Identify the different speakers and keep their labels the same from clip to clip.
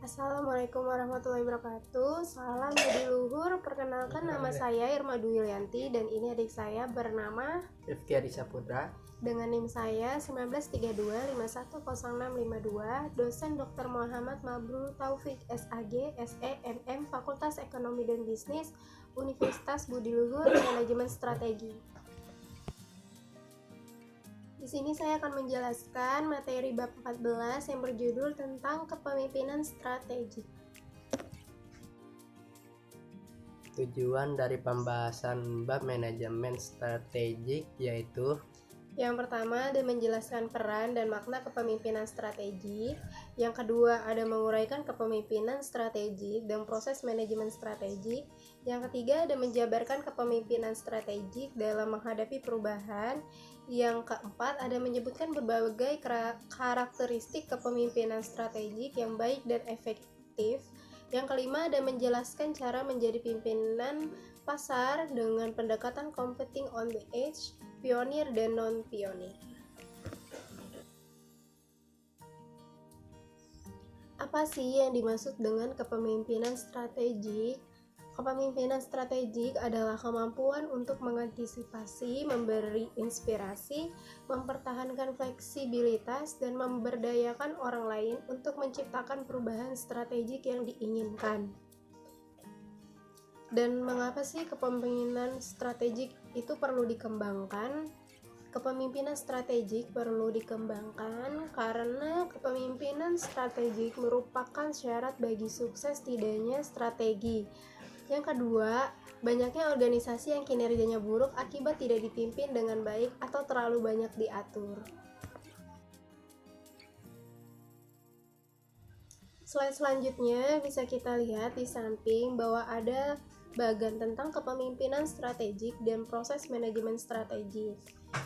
Speaker 1: Assalamualaikum warahmatullahi wabarakatuh. Salam budi luhur. Perkenalkan, nama saya Irma Dwi Yulianti dan ini adik saya bernama
Speaker 2: Rifki Adisa Putra
Speaker 1: dengan NIM saya 1932510652, dosen Dr. Muhammad Mabrur Taufik SAG, SEMM, Fakultas Ekonomi dan Bisnis, Universitas Budi Luhur, Manajemen Strategi. Di sini saya akan menjelaskan materi bab 14 yang berjudul tentang kepemimpinan strategik.
Speaker 2: Tujuan dari pembahasan bab manajemen strategik yaitu:
Speaker 1: yang pertama ada menjelaskan peran dan makna kepemimpinan strategik. Yang kedua ada menguraikan kepemimpinan strategik dan proses manajemen strategik. Yang ketiga ada menjabarkan kepemimpinan strategik dalam menghadapi perubahan. Yang keempat ada menyebutkan berbagai karakteristik kepemimpinan strategik yang baik dan efektif. Yang kelima ada menjelaskan cara menjadi pimpinan pasar dengan pendekatan competing on the edge, pionir dan non-pionir. Apa sih yang dimaksud dengan kepemimpinan strategik? Kepemimpinan strategik adalah kemampuan untuk mengantisipasi, memberi inspirasi, mempertahankan fleksibilitas, dan memberdayakan orang lain untuk menciptakan perubahan strategik yang diinginkan. Dan mengapa sih kepemimpinan strategik itu perlu dikembangkan? Kepemimpinan strategik perlu dikembangkan karena kepemimpinan strategik merupakan syarat bagi sukses tidaknya strategi. Yang kedua, banyaknya organisasi yang kinerjanya buruk akibat tidak dipimpin dengan baik atau terlalu banyak diatur. Slide selanjutnya bisa kita lihat di samping bahwa ada bagan tentang kepemimpinan strategik dan proses manajemen strategik,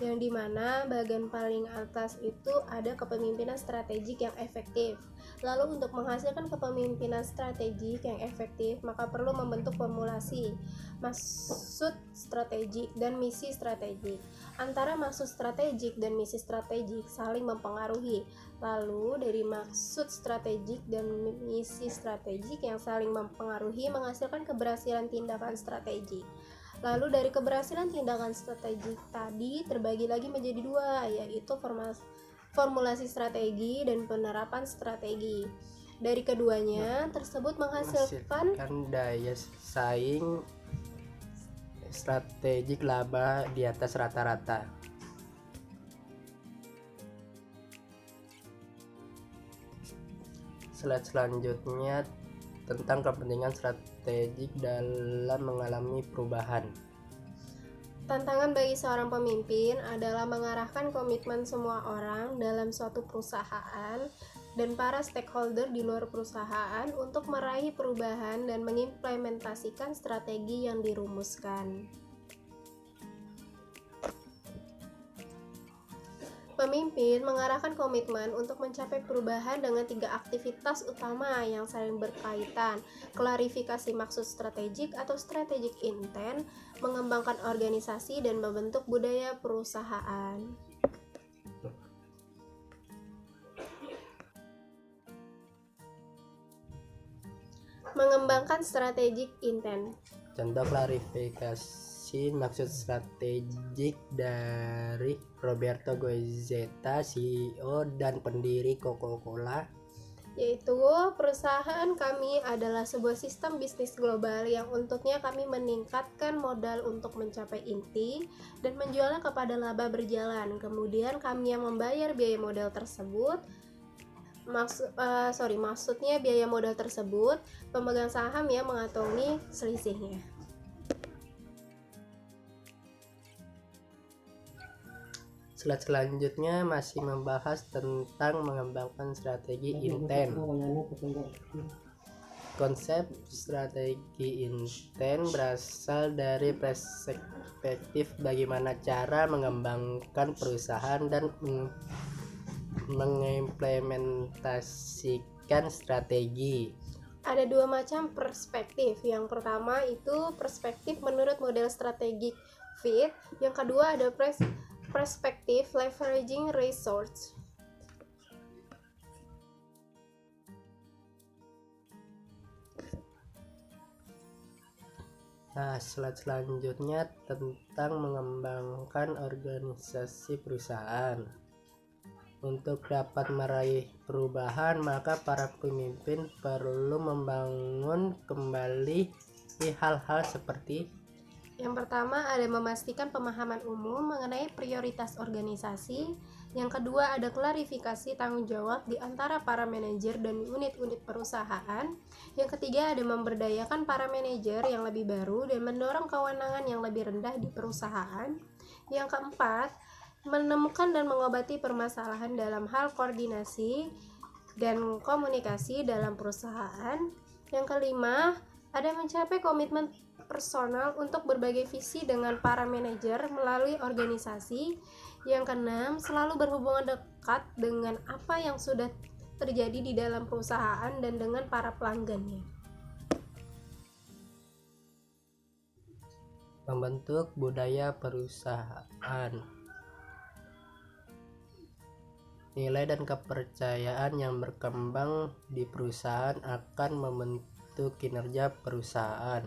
Speaker 1: yang dimana bagan paling atas itu ada kepemimpinan strategik yang efektif. Lalu untuk menghasilkan kepemimpinan strategik yang efektif, maka perlu membentuk formulasi maksud strategik dan misi strategik. Antara maksud strategik dan misi strategik saling mempengaruhi. Lalu dari maksud strategik dan misi strategik yang saling mempengaruhi menghasilkan keberhasilan tindakan strategik. Lalu dari keberhasilan tindakan strategik tadi terbagi lagi menjadi dua, yaitu formulasi strategi dan penerapan strategi. Dari keduanya tersebut menghasilkan
Speaker 2: daya saing strategik laba di atas rata-rata. Slide selanjutnya tentang kepentingan strategik dalam mengalami perubahan.
Speaker 1: Tantangan bagi seorang pemimpin adalah mengarahkan komitmen semua orang dalam suatu perusahaan dan para stakeholder di luar perusahaan untuk meraih perubahan dan mengimplementasikan strategi yang dirumuskan. Pemimpin mengarahkan komitmen untuk mencapai perubahan dengan 3 aktivitas utama yang saling berkaitan: klarifikasi maksud strategik atau strategic intent, mengembangkan organisasi, dan membentuk budaya perusahaan. Mengembangkan strategic intent.
Speaker 2: Contoh klarifikasi maksud strategik dari Roberto Goizueta, CEO dan pendiri Coca-Cola,
Speaker 1: yaitu perusahaan kami adalah sebuah sistem bisnis global yang untuknya kami meningkatkan modal untuk mencapai inti dan menjualnya kepada laba berjalan. Kemudian kami yang membayar biaya modal tersebut. Maksudnya biaya modal tersebut, pemegang saham yang mengantongi selisihnya.
Speaker 2: Slide selanjutnya masih membahas tentang mengembangkan strategi intent. Konsep strategi intent berasal dari perspektif bagaimana cara mengembangkan perusahaan dan mengimplementasikan strategi.
Speaker 1: Ada 2 macam perspektif. Yang pertama itu perspektif menurut model strategic fit. Yang kedua ada perspektif leveraging resource.
Speaker 2: Nah, slide selanjutnya tentang mengembangkan organisasi perusahaan. Untuk dapat meraih perubahan, maka para pemimpin perlu membangun kembali hal-hal seperti
Speaker 1: yang pertama ada memastikan pemahaman umum mengenai prioritas organisasi. Yang kedua ada klarifikasi tanggung jawab di antara para manajer dan unit-unit perusahaan. Yang ketiga ada memberdayakan para manajer yang lebih baru dan mendorong kewenangan yang lebih rendah di perusahaan. Yang keempat, menemukan dan mengobati permasalahan dalam hal koordinasi dan komunikasi dalam perusahaan. Yang kelima, ada mencapai komitmen personal untuk berbagai visi dengan para manajer melalui organisasi. Yang keenam, selalu berhubungan dekat dengan apa yang sudah terjadi di dalam perusahaan dan dengan para pelanggannya.
Speaker 2: membentuk budaya perusahaan. Nilai dan kepercayaan yang berkembang di perusahaan akan membentuk kinerja perusahaan.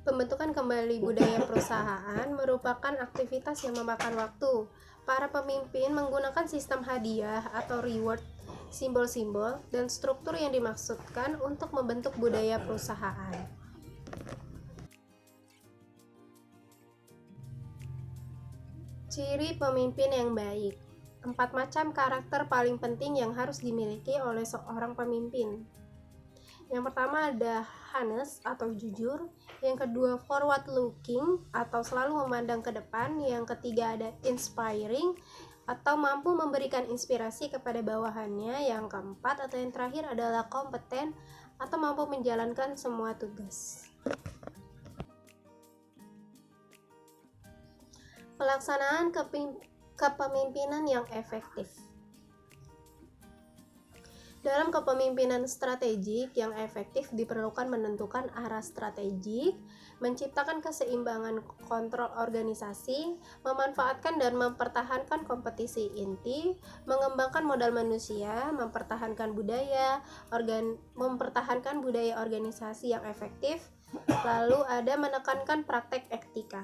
Speaker 1: Pembentukan kembali budaya perusahaan merupakan aktivitas yang memakan waktu. Para pemimpin menggunakan sistem hadiah atau reward, simbol-simbol, dan struktur yang dimaksudkan untuk membentuk budaya perusahaan. Ciri pemimpin yang baik. 4 macam karakter paling penting yang harus dimiliki oleh seorang pemimpin. Yang pertama ada honest atau jujur, yang kedua forward looking atau selalu memandang ke depan, yang ketiga ada inspiring atau mampu memberikan inspirasi kepada bawahannya, yang keempat atau yang terakhir adalah kompeten atau mampu menjalankan semua tugas. Pelaksanaan kepemimpinan yang efektif. Dalam kepemimpinan strategik yang efektif diperlukan menentukan arah strategik, menciptakan keseimbangan kontrol organisasi, memanfaatkan dan mempertahankan kompetisi inti, mengembangkan modal manusia, mempertahankan budaya organisasi yang efektif, lalu ada menekankan praktek etika.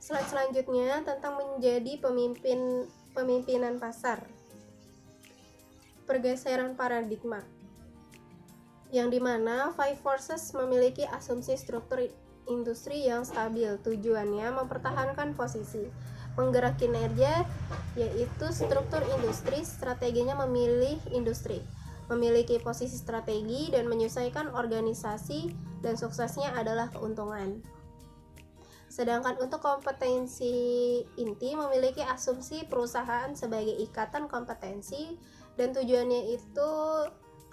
Speaker 1: Slide selanjutnya tentang menjadi pemimpinan pasar. Pergeseran paradigma, yang dimana Five Forces memiliki asumsi struktur industri yang stabil. Tujuannya mempertahankan posisi, menggerak kinerja, yaitu struktur industri. Strateginya memilih industri, memiliki posisi strategi, dan menyelesaikan organisasi, dan suksesnya adalah keuntungan. Sedangkan untuk kompetensi inti memiliki asumsi perusahaan sebagai ikatan kompetensi, dan tujuannya itu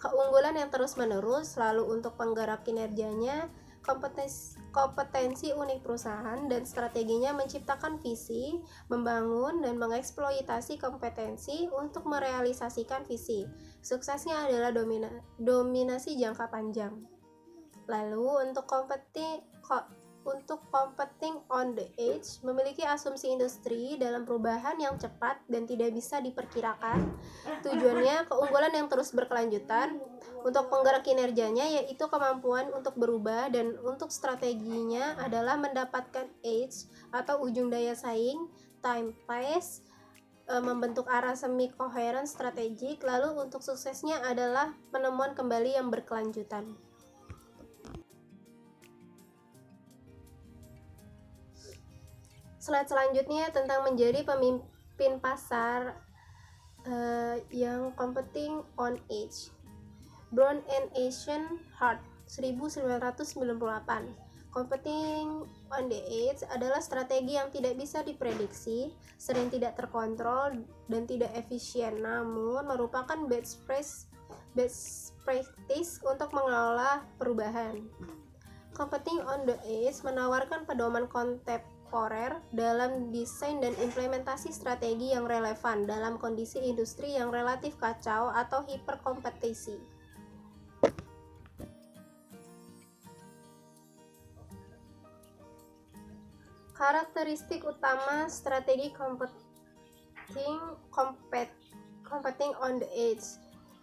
Speaker 1: keunggulan yang terus-menerus. Lalu untuk penggerak kinerjanya kompetensi unik perusahaan, dan strateginya menciptakan visi, membangun dan mengeksploitasi kompetensi untuk merealisasikan visi. Suksesnya adalah dominasi jangka panjang. Lalu untuk competing on the edge memiliki asumsi industri dalam perubahan yang cepat dan tidak bisa diperkirakan. Tujuannya keunggulan yang terus berkelanjutan. Untuk penggerak kinerjanya yaitu kemampuan untuk berubah, dan untuk strateginya adalah mendapatkan edge atau ujung daya saing, time place, membentuk arah semi koheren strategik. Lalu untuk suksesnya adalah penemuan kembali yang berkelanjutan. Slide selanjutnya tentang menjadi pemimpin pasar yang competing on edge. Brown and Asian Hart 1998. Competing on the edge adalah strategi yang tidak bisa diprediksi, sering tidak terkontrol, dan tidak efisien, namun merupakan best practice untuk mengelola perubahan. Competing on the edge menawarkan pedoman kontemporer dalam desain dan implementasi strategi yang relevan dalam kondisi industri yang relatif kacau atau hiperkompetisi. Karakteristik utama strategi competing on the edge.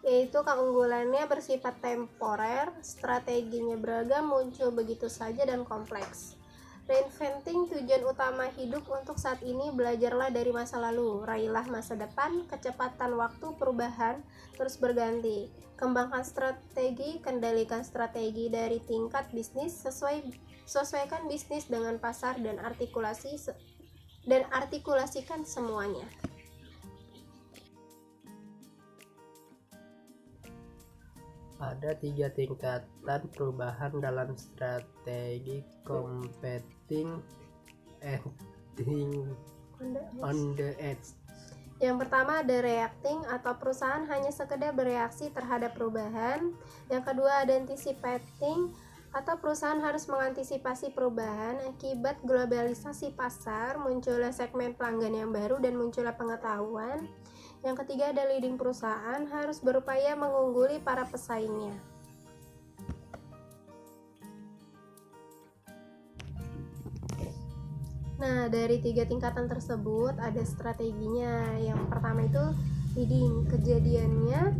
Speaker 1: yaitu keunggulannya bersifat temporer, strateginya beragam, muncul begitu saja dan kompleks. Reinventing tujuan utama hidup untuk saat ini, belajarlah dari masa lalu, raihlah masa depan, kecepatan waktu perubahan terus berganti. Kembangkan strategi, kendalikan strategi dari tingkat bisnis, sesuaikan bisnis dengan pasar dan artikulasikan semuanya.
Speaker 2: Ada 3 tingkatan perubahan dalam strategi competing acting on the edge.
Speaker 1: Yang pertama ada reacting atau perusahaan hanya sekedar bereaksi terhadap perubahan. Yang kedua ada anticipating atau perusahaan harus mengantisipasi perubahan akibat globalisasi pasar, munculnya segmen pelanggan yang baru dan munculnya pengetahuan. Yang ketiga ada leading, perusahaan harus berupaya mengungguli para pesaingnya. Nah, dari 3 tingkatan tersebut ada strateginya. Yang pertama itu leading, kejadiannya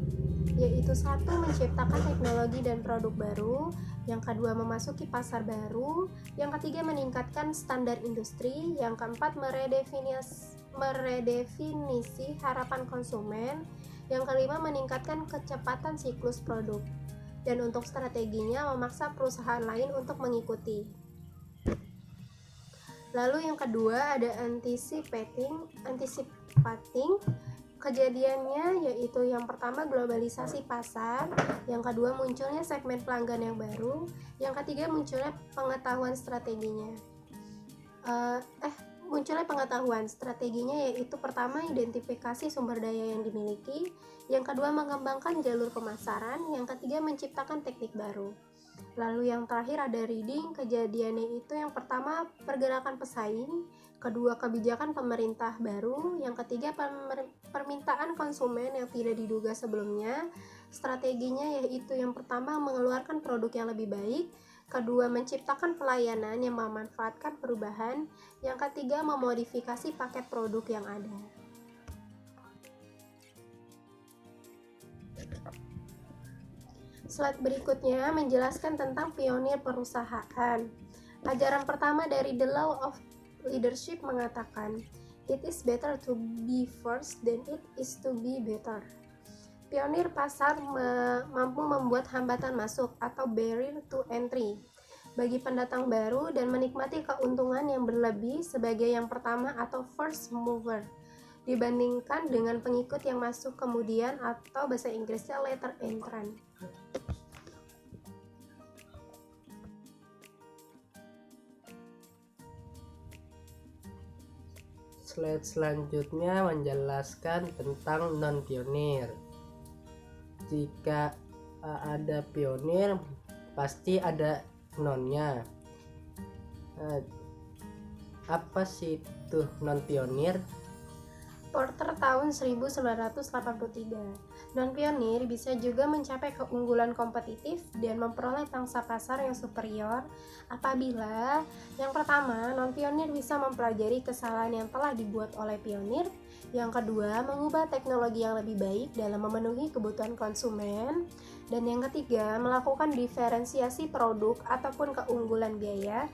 Speaker 1: yaitu 1. Menciptakan teknologi dan produk baru. Yang kedua memasuki pasar baru. Yang ketiga meningkatkan standar industri. Yang keempat meredefinisi harapan konsumen. Yang kelima meningkatkan kecepatan siklus produk. Dan untuk strateginya memaksa perusahaan lain untuk mengikuti. Lalu yang kedua ada anticipating. Kejadiannya yaitu yang pertama globalisasi pasar, yang kedua munculnya segmen pelanggan yang baru, yang ketiga munculnya pengetahuan strateginya. Munculnya pengetahuan strateginya yaitu pertama identifikasi sumber daya yang dimiliki, yang kedua mengembangkan jalur pemasaran, yang ketiga menciptakan teknik baru. Lalu yang terakhir ada reading, kejadiannya itu yang pertama pergerakan pesaing, kedua kebijakan pemerintah baru, yang ketiga permintaan konsumen yang tidak diduga sebelumnya. Strateginya yaitu yang pertama mengeluarkan produk yang lebih baik, kedua menciptakan pelayanan yang memanfaatkan perubahan, yang ketiga memodifikasi paket produk yang ada. Slide berikutnya menjelaskan tentang pionir perusahaan. Ajaran pertama dari The Law of Leadership mengatakan, "It is better to be first than it is to be better." Pionir pasar mampu membuat hambatan masuk atau barrier to entry bagi pendatang baru dan menikmati keuntungan yang berlebih sebagai yang pertama atau first mover dibandingkan dengan pengikut yang masuk kemudian atau bahasa Inggrisnya later entrant.
Speaker 2: Slide selanjutnya menjelaskan tentang non-pionir. Jika ada pionir, pasti ada nonnya. Apa sih itu non-pionir?
Speaker 1: Porter tahun 1983. Non-pionir bisa juga mencapai keunggulan kompetitif dan memperoleh pangsa pasar yang superior apabila yang pertama, non-pionir bisa mempelajari kesalahan yang telah dibuat oleh pionir, yang kedua, mengubah teknologi yang lebih baik dalam memenuhi kebutuhan konsumen, dan yang ketiga, melakukan diferensiasi produk ataupun keunggulan biaya.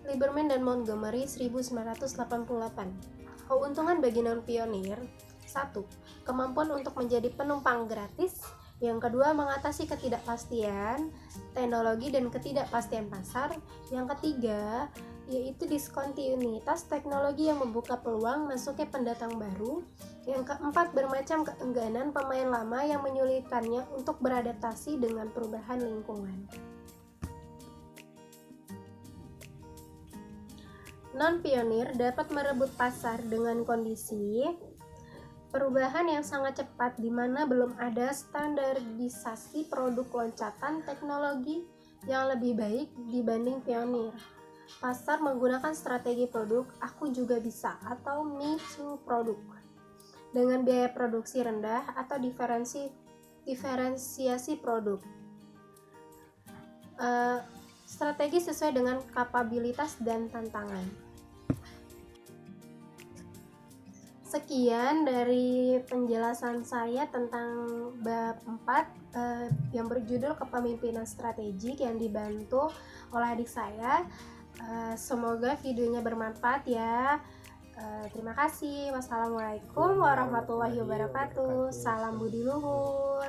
Speaker 1: Lieberman dan Montgomery 1988. Keuntungan bagi non-pionir: 1. Kemampuan untuk menjadi penumpang gratis. Yang kedua, mengatasi ketidakpastian teknologi dan ketidakpastian pasar. Yang ketiga, yaitu diskontinuitas teknologi yang membuka peluang masuknya pendatang baru. Yang keempat, bermacam keengganan pemain lama yang menyulitkannya untuk beradaptasi dengan perubahan lingkungan. Non-pionir dapat merebut pasar dengan kondisi perubahan yang sangat cepat di mana belum ada standarisasi produk loncatan teknologi yang lebih baik dibanding pionir. Pasar menggunakan strategi produk "aku juga bisa" atau me too produk dengan biaya produksi rendah atau diferensiasi produk. Strategi sesuai dengan kapabilitas dan tantangan. Sekian dari penjelasan saya tentang bab keempat yang berjudul Kepemimpinan Strategik yang dibantu oleh adik saya. Semoga videonya bermanfaat ya. Terima kasih. Wassalamualaikum warahmatullahi wabarakatuh. Salam budi luhur.